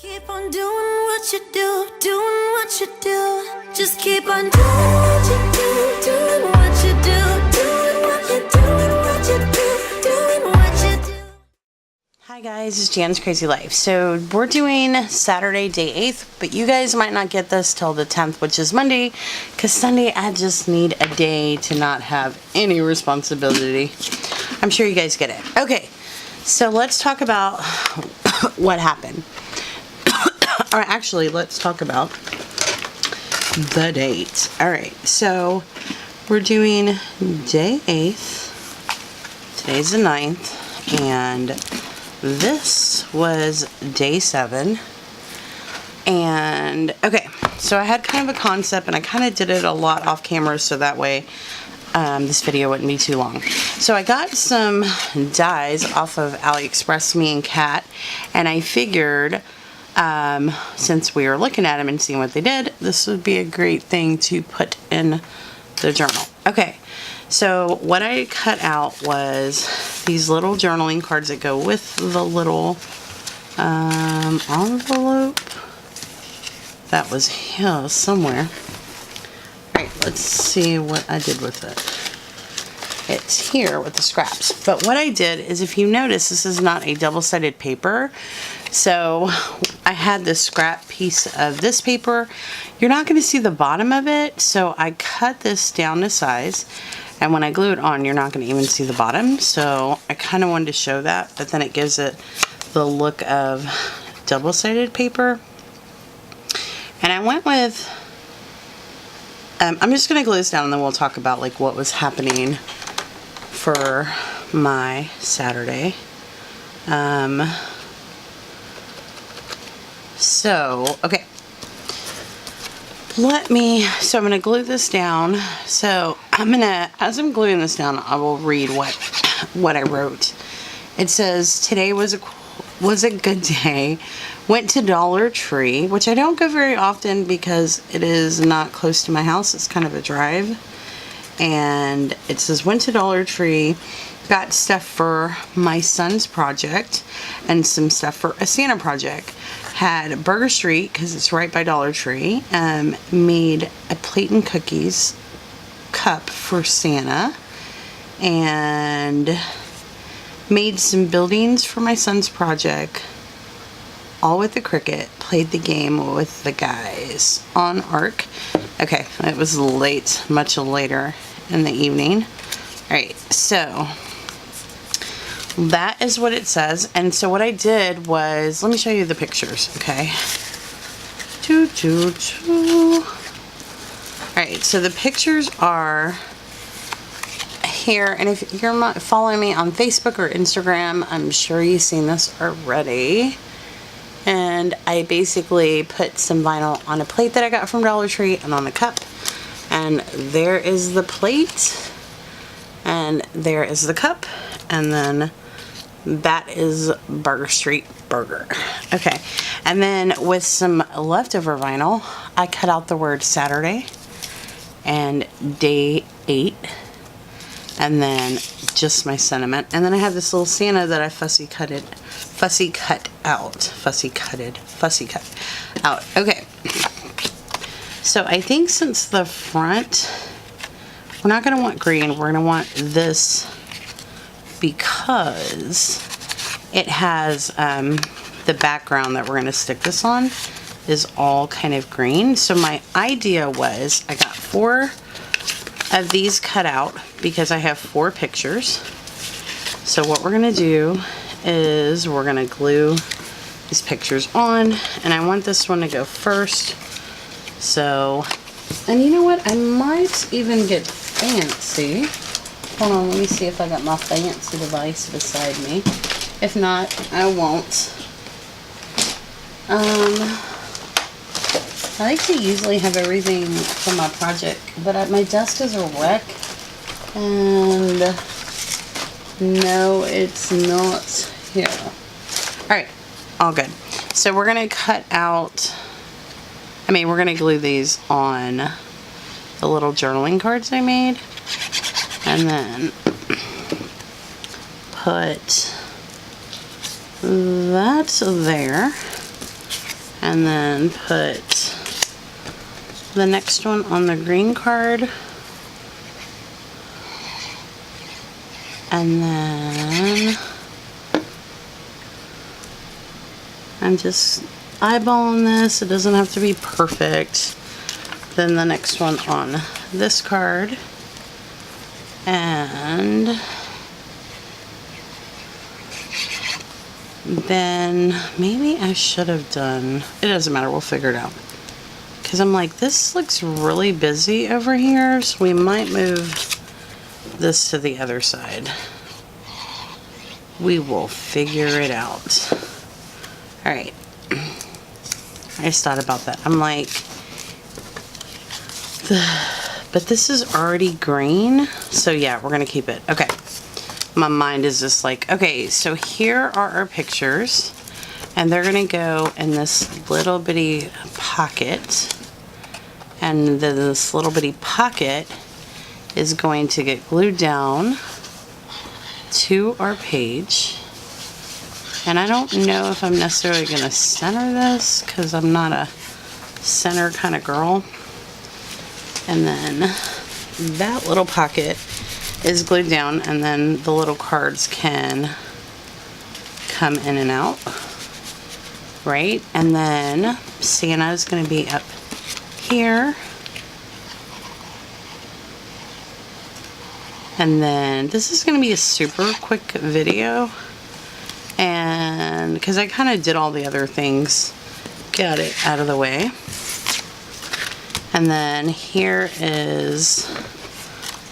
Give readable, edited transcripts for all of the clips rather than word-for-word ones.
Keep on doing what you do, doing what you do. Just keep on doing what you do, doing what you do, doing what you do, what you do, doing what you do. Hi guys, it's Janscrazylife. So we're doing Saturday, day 8th, but you guys might not get this till the 10th, which is Monday, because Sunday I just need a day to not have any responsibility. I'm sure you guys get it. Okay, so let's talk about what happened. Or actually, let's talk about the date. Alright, so we're doing day 8th. Today's the 9th, and this was day 7. And okay, so I had kind of a concept, and I kind of did it a lot off camera so that way this video wouldn't be too long. So I got some dies off of AliExpress, me and Kat, and I figured since we were looking at them and seeing what they did, this would be a great thing to put in the journal. Okay, so what I cut out was these little journaling cards that go with the little envelope that was here somewhere. Alright, let's see what I did with it. It's here with the scraps. But what I did is, if you notice, this is not a double-sided paper. So I had this scrap piece of this paper. You're not going to see the bottom of it, so I cut this down to size. And when I glue it on, you're not going to even see the bottom. So I kind of wanted to show that, but then it gives it the look of double-sided paper. And I went with, I'm just going to glue this down and then we'll talk about like what was happening for my Saturday. So, okay. So I'm going to glue this down. So as I'm gluing this down, I will read what I wrote. It says, today was a good day. Went to Dollar Tree, which I don't go very often because it is not close to my house. It's kind of a drive. And it says, went to Dollar Tree, got stuff for my son's project and some stuff for a Santa project. Had Burger Street, because it's right by Dollar Tree, made a plate and cookies cup for Santa, and made some buildings for my son's project, all with the Cricut. Played the game with the guys on Arc. Okay, it was late, much later in the evening. Alright, so that is what it says. And so what I did was, let me show you the pictures, okay? Alright, so the pictures are here, and if you're not following me on Facebook or Instagram, I'm sure you've seen this already. And I basically put some vinyl on a plate that I got from Dollar Tree and on the cup. And there is the plate, and there is the cup, and then that is Burger Street Burger. Okay, and then with some leftover vinyl, I cut out the word Saturday and day 8, and then just my sentiment. And then I have this little Santa that I fussy cut out. Okay, so I think since the front, we're not going to want green, we're going to want this, because it has the background that we're going to stick this on is all kind of green. So my idea was, I got 4 of these cut out because I have 4 pictures. So what we're going to do is we're going to glue these pictures on, and I want this one to go first. So, and you know what, I might even get fancy. Hold on, let me see if I got my fancy device beside me. If not, I won't. I like to usually have everything for my project, but my desk is a wreck, and no, it's not here. Alright, all good. So we're going to cut out, we're going to glue these on the little journaling cards I made. And then put that there. and then put the next one on the green card. And then I'm just eyeballing this. It doesn't have to be perfect. Then the next one on this card. And then maybe I should have done, it doesn't matter, we'll figure it out. Because I'm like, this looks really busy over here, so we might move this to the other side. We will figure it out. Alright. I just thought about that. I'm like, but this is already green, so yeah, we're gonna keep it. Okay. My mind is just like, okay, so here are our pictures, and they're gonna go in this little bitty pocket, and then this little bitty pocket is going to get glued down to our page. And I don't know if I'm necessarily gonna center this, because I'm not a center kind of girl. And then that little pocket is glued down, and then the little cards can come in and out, right? And then Santa is going to be up here, and then this is going to be a super quick video, and because I kind of did all the other things, got it out of the way. And then here is,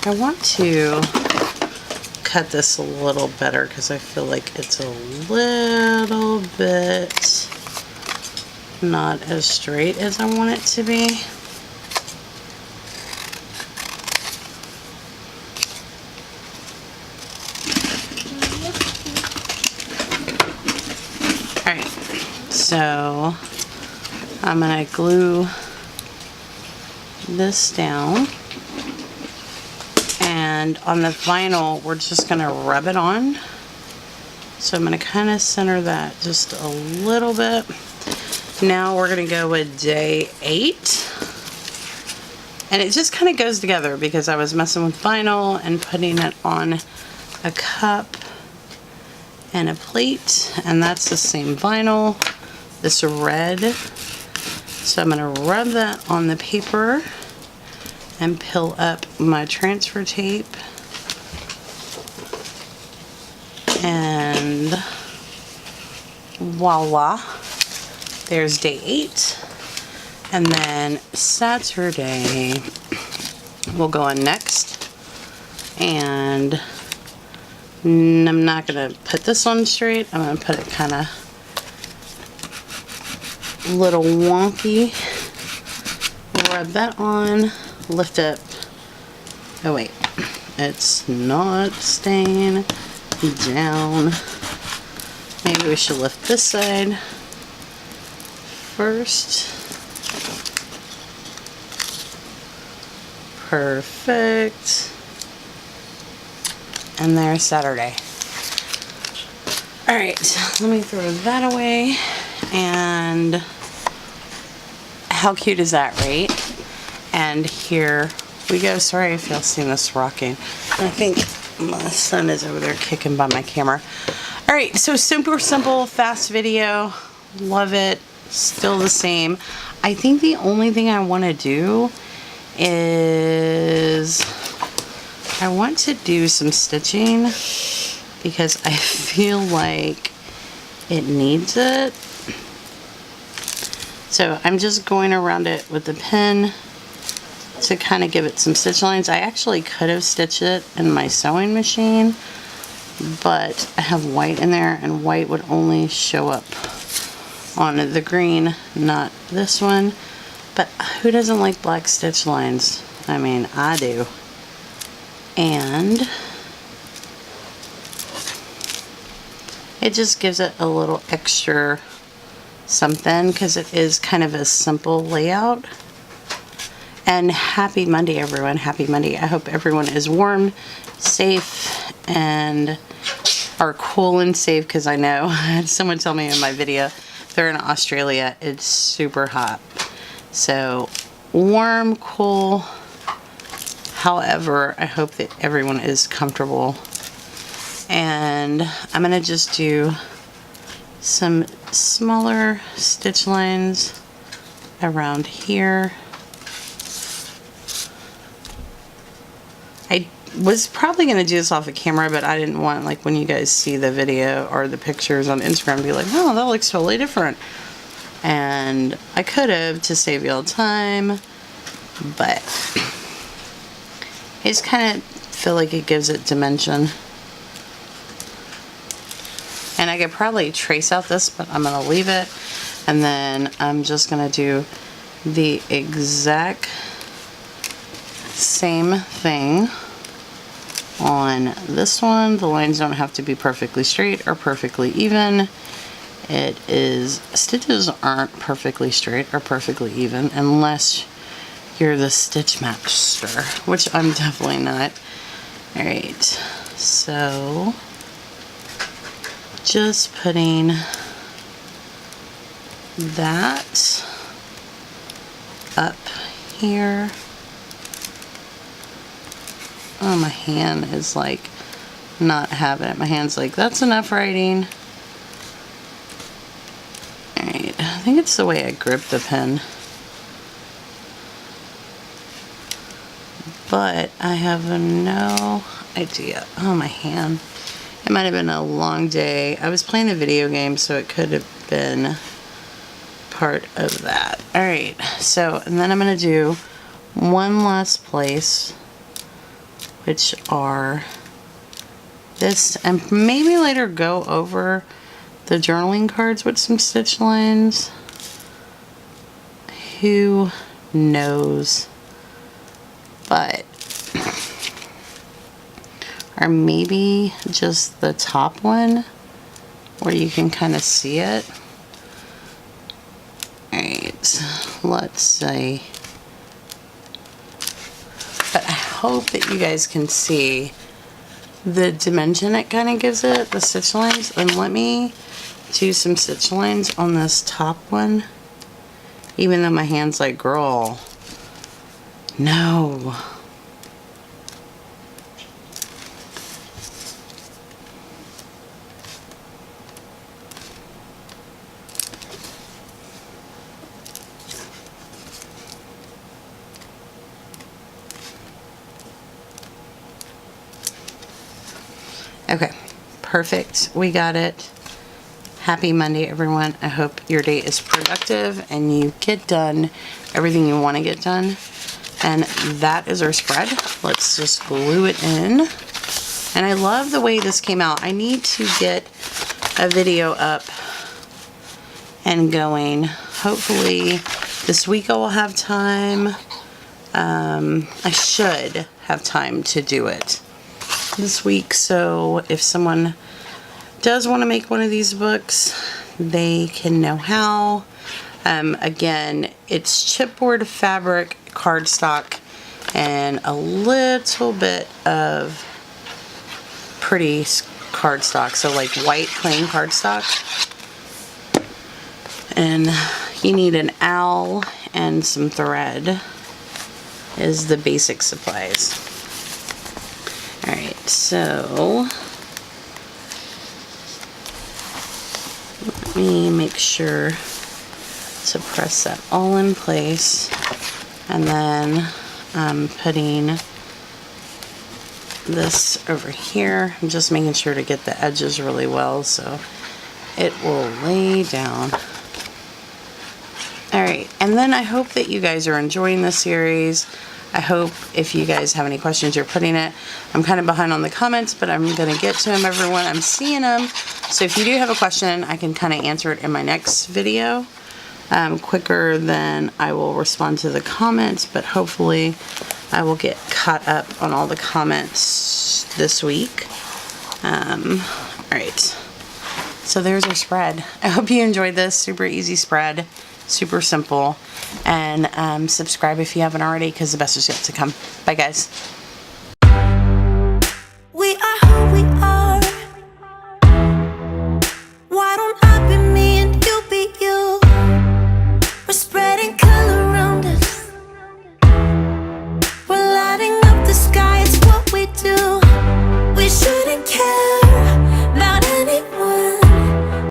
I want to cut this a little better because I feel like it's a little bit not as straight as I want it to be. Alright, so I'm going to glue this down, and on the vinyl we're just going to rub it on. So I'm going to kind of center that just a little bit. Now we're going to go with day 8, and it just kind of goes together because I was messing with vinyl and putting it on a cup and a plate, and that's the same vinyl, this red. So I'm going to rub that on the paper and peel up my transfer tape, and voila, there's day 8. And then Saturday we'll go on next, and I'm not gonna put this on straight, I'm gonna put it kind of little wonky. Rub that on, lift up. Oh wait, it's not staying down. Maybe we should lift this side first. Perfect. And there's Saturday. Alright, let me throw that away. And how cute is that, right? And here we go. Sorry if y'all seen this rocking. I think my son is over there kicking by my camera. Alright, so super simple, fast video. Love it. Still the same. I think the only thing I want to do is I want to do some stitching because I feel like it needs it. So I'm just going around it with the pen to kind of give it some stitch lines. I actually could have stitched it in my sewing machine, but I have white in there, and white would only show up on the green, not this one. But who doesn't like black stitch lines? I mean, I do. And it just gives it a little extra something because it is kind of a simple layout. And happy Monday, everyone. Happy Monday. I hope everyone is warm, safe, and are cool and safe, because I know I had someone tell me in my video they're in Australia, it's super hot. So warm, cool. However, I hope that everyone is comfortable. And I'm gonna just do some smaller stitch lines around here. I was probably going to do this off the camera, but I didn't want, like, when you guys see the video or the pictures on Instagram to be like, oh, that looks totally different. And I could have to save y'all time, but I just kind of feel like it gives it dimension. And I could probably trace out this, but I'm going to leave it. And then I'm just going to do the exact same thing on this one. The lines don't have to be perfectly straight or perfectly even. It is, stitches aren't perfectly straight or perfectly even unless you're the stitch master, which I'm definitely not. Alright, so just putting that up here. Oh, my hand is like not having it. My hand's like, that's enough writing. Alright, I think it's the way I grip the pen. But I have no idea. Oh, my hand. It might have been a long day. I was playing a video game, so it could have been part of that. Alright, so, and then I'm going to do one last place, which are this, and maybe later go over the journaling cards with some stitch lines. Who knows? But, or maybe just the top one where you can kind of see it. Alright, let's see. But I hope that you guys can see the dimension it kind of gives it, the stitch lines. And let me do some stitch lines on this top one. Even though my hand's like, girl, no. Okay, perfect. We got it. Happy Monday, everyone. I hope your day is productive and you get done everything you want to get done. And that is our spread. Let's just glue it in. And I love the way this came out. I need to get a video up and going. Hopefully this week I will have time. I should have time to do it this week, so if someone does want to make one of these books, they can know how. Again, it's chipboard fabric, cardstock, and a little bit of pretty cardstock, so like white plain cardstock. And you need an owl and some thread is the basic supplies. Alright, so let me make sure to press that all in place, and then I'm putting this over here. I'm just making sure to get the edges really well so it will lay down. Alright, and then I hope that you guys are enjoying this series. I hope if you guys have any questions, you're putting it. I'm kind of behind on the comments, but I'm going to get to them, everyone. I'm seeing them. So if you do have a question, I can kind of answer it in my next video quicker than I will respond to the comments, but hopefully I will get caught up on all the comments this week. Alright, so there's our spread. I hope you enjoyed this. Super easy spread. Super simple. And subscribe if you haven't already, because the best is yet to come. Bye, guys.